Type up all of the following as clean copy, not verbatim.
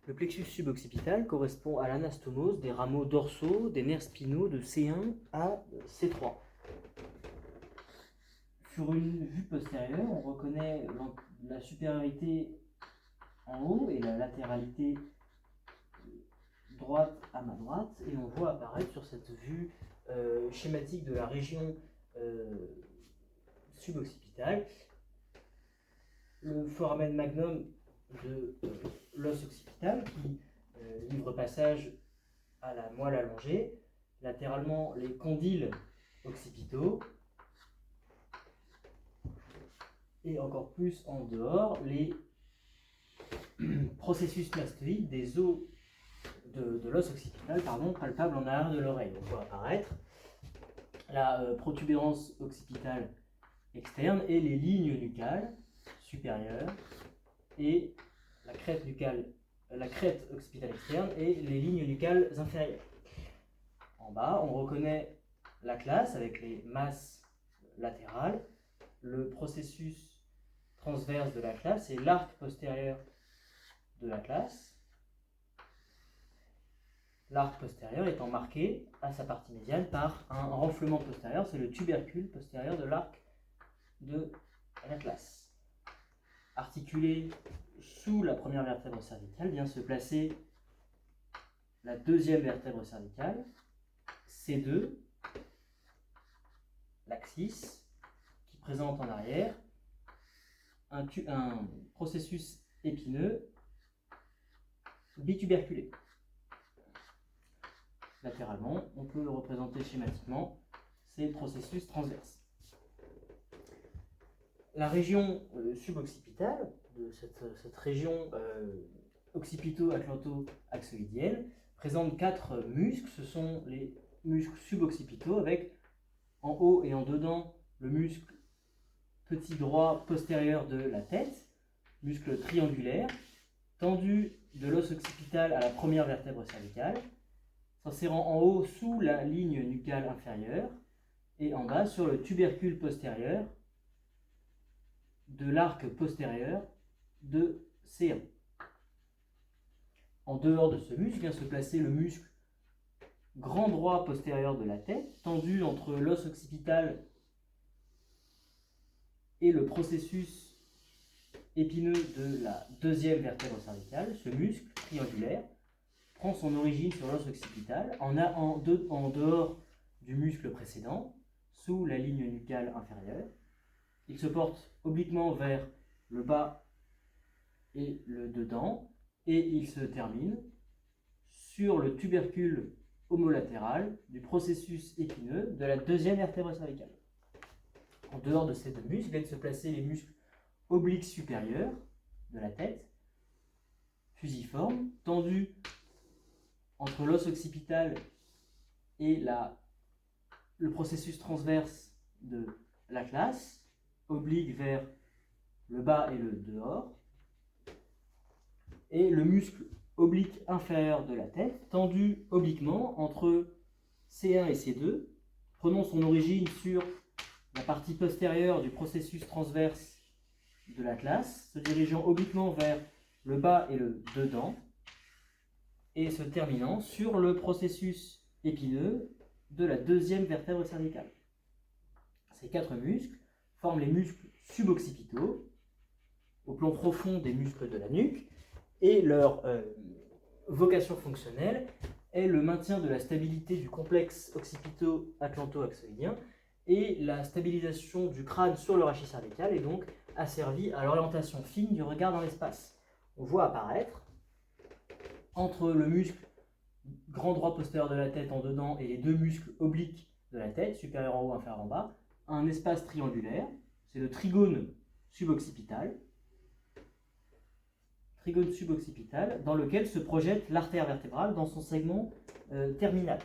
Le plexus suboccipital correspond à l'anastomose des rameaux dorsaux des nerfs spinaux de C1 à C3. Sur une vue postérieure, on reconnaît la supériorité en haut et la latéralité droite à ma droite, et on voit apparaître sur cette vue schématique de la région suboccipitale le foramen magnum de l'os occipital qui livre passage à la moelle allongée, latéralement les condyles occipitaux, et encore plus en dehors les processus mastoïdes des os de l'os occipital, palpable en arrière de l'oreille. On voit apparaître la protubérance occipitale externe et les lignes nucales supérieures et la crête occipitale externe et les lignes nucales inférieures. En bas, on reconnaît la classe avec les masses latérales, le processus transverse de la classe et l'arc postérieur de la classe. L'arc postérieur étant marqué à sa partie médiane par un renflement postérieur, c'est le tubercule postérieur de l'arc de la classe. Articulé sous la première vertèbre cervicale, vient se placer la deuxième vertèbre cervicale, C2, l'axis, qui présente en arrière un processus épineux bituberculé. Latéralement, on peut le représenter schématiquement, ces processus transverses. La région suboccipitale, de cette région occipito-atlanto-axoïdienne, présente 4 muscles. Ce sont les muscles suboccipitaux avec en haut et en dedans le muscle petit droit postérieur de la tête, muscle triangulaire, tendu de l'os occipital à la première vertèbre cervicale, s'insérant en haut sous la ligne nucale inférieure et en bas sur le tubercule postérieur de l'arc postérieur de C1. En dehors de ce muscle vient se placer le muscle grand droit postérieur de la tête, tendu entre l'os occipital et le processus épineux de la deuxième vertèbre cervicale. Ce muscle triangulaire prend son origine sur l'os occipital en dehors du muscle précédent, sous la ligne nucale inférieure. Il se porte obliquement vers le bas et le dedans, et il se termine sur le tubercule homolatéral du processus épineux de la deuxième vertèbre cervicale. En dehors de ces deux muscles viennent se placer les muscles obliques supérieurs de la tête, fusiformes, tendus entre l'os occipital et le processus transverse de l'atlas, oblique vers le bas et le dehors, et le muscle oblique inférieur de la tête, tendu obliquement entre C1 et C2, prenant son origine sur la partie postérieure du processus transverse de l'atlas, se dirigeant obliquement vers le bas et le dedans, et se terminant sur le processus épineux de la deuxième vertèbre cervicale. Ces 4 muscles forment les muscles suboccipitaux, au plan profond des muscles de la nuque, et leur vocation fonctionnelle est le maintien de la stabilité du complexe occipito-atlanto-axoïdien et la stabilisation du crâne sur le rachis cervical, et donc asservie à l'orientation fine du regard dans l'espace. On voit apparaître entre le muscle grand droit postérieur de la tête en dedans et les deux muscles obliques de la tête, supérieur en haut, inférieur en bas, un espace triangulaire, c'est le trigone suboccipital, dans lequel se projette l'artère vertébrale dans son segment terminal,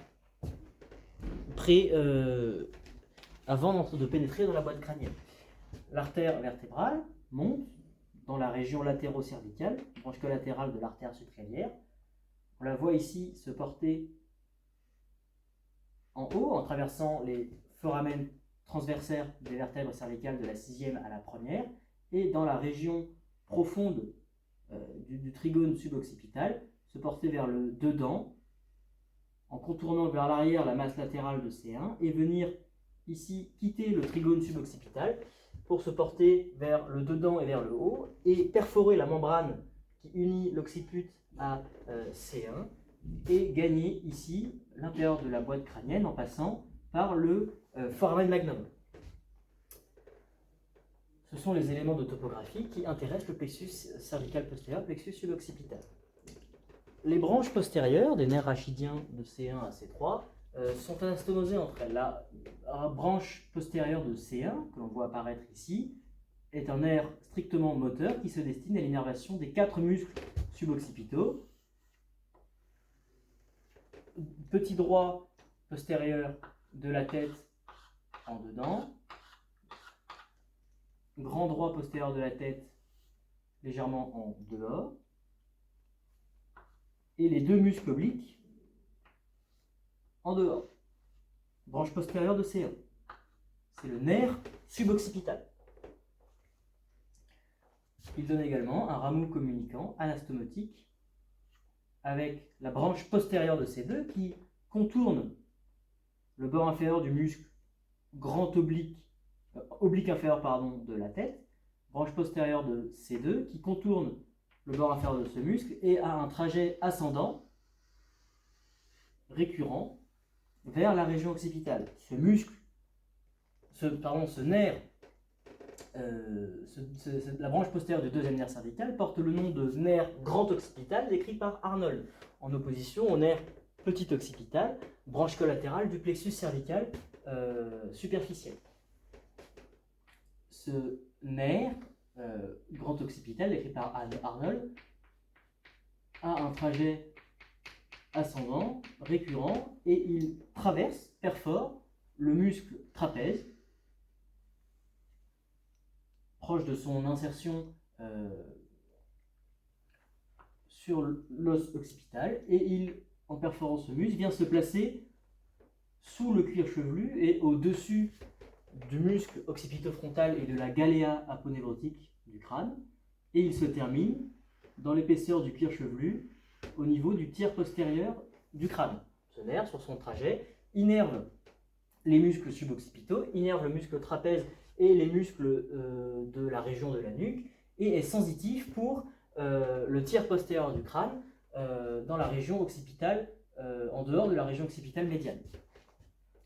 avant de pénétrer dans la boîte crânienne. L'artère vertébrale monte dans la région latéro-cervicale, branche collatérale de l'artère subclavienne. On la voit ici se porter en haut en traversant les foramens transversaires des vertèbres cervicales de la 6e à la 1re, et dans la région profonde du trigone suboccipital se porter vers le dedans, en contournant vers l'arrière la masse latérale de C1, et venir ici quitter le trigone suboccipital pour se porter vers le dedans et vers le haut, et perforer la membrane qui unit l'occiput à C1, et gagner ici l'intérieur de la boîte crânienne en passant par le foramen magnum. Ce sont les éléments de topographie qui intéressent le plexus cervical postérieur, plexus suboccipital. Les branches postérieures des nerfs rachidiens de C1 à C3 sont anastomosées entre elles. La branche postérieure de C1, que l'on voit apparaître ici, est un nerf strictement moteur qui se destine à l'innervation des 4 muscles suboccipitaux. Petit droit postérieur de la tête en dedans, grand droit postérieur de la tête légèrement en dehors, et les 2 muscles obliques en dehors. Branche postérieure de C1. C'est le nerf suboccipital. Il donne également un rameau communicant anastomotique avec la branche postérieure de C2 qui contourne le bord inférieur du muscle grand oblique inférieur de la tête, branche postérieure de C2 qui contourne le bord inférieur de ce muscle et a un trajet ascendant récurrent vers la région occipitale. Ce nerf, la branche postérieure du deuxième nerf cervical porte le nom de nerf grand occipital décrit par Arnold, en opposition au nerf petit occipital, branche collatérale du plexus cervical superficiel. Ce nerf grand occipital décrit par Arnold a un trajet ascendant récurrent et il perfore le muscle trapèze proche de son insertion sur l'os occipital, et il, en perforant ce muscle, vient se placer sous le cuir chevelu et au-dessus du muscle occipitofrontal et de la galéa aponeurotique du crâne, et il se termine dans l'épaisseur du cuir chevelu au niveau du tiers postérieur du crâne. Ce nerf, sur son trajet, innerve les muscles suboccipitaux, innerve le muscle trapèze et les muscles de la région de la nuque, et est sensitif pour le tiers postérieur du crâne dans la région occipitale, en dehors de la région occipitale médiane.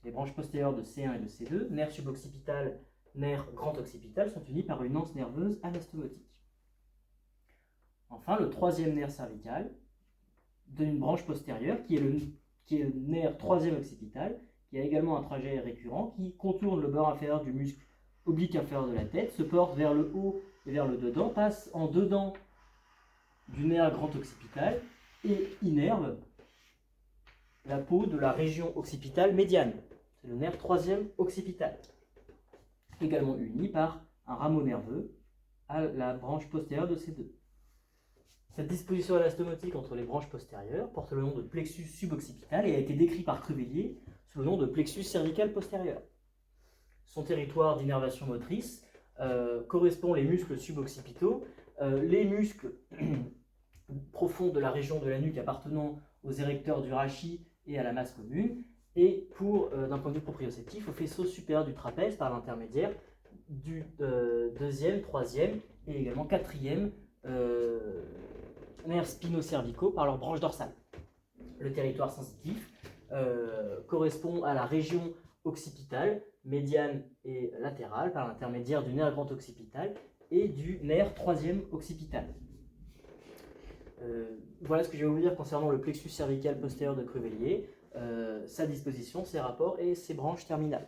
Les branches postérieures de C1 et de C2, nerf suboccipital, nerf grand occipital, sont unies par une anse nerveuse anastomotique. Enfin, le troisième nerf cervical d'une branche postérieure, qui est le nerf troisième occipital, qui a également un trajet récurrent, qui contourne le bord inférieur du muscle oblique inférieur de la tête, se porte vers le haut et vers le dedans, passe en dedans du nerf grand occipital et innerve la peau de la région occipitale médiane. C'est le nerf troisième occipital, également uni par un rameau nerveux à la branche postérieure de ces deux. Cette disposition anastomotique entre les branches postérieures porte le nom de plexus suboccipital et a été décrit par Crevellier sous le nom de plexus cervical postérieur. Son territoire d'innervation motrice correspond les muscles suboccipitaux, les muscles profonds de la région de la nuque appartenant aux érecteurs du rachis et à la masse commune, et d'un point de vue proprioceptif, au faisceau supérieur du trapèze par l'intermédiaire du deuxième, troisième et également quatrième nerfs spino-cervicaux par leur branche dorsale. Le territoire sensitif correspond à la région occipitale, médiane et latérale par l'intermédiaire du nerf grand occipital et du nerf troisième occipital. Voilà ce que je vais vous dire concernant le plexus cervical postérieur de Crevellier, sa disposition, ses rapports et ses branches terminales.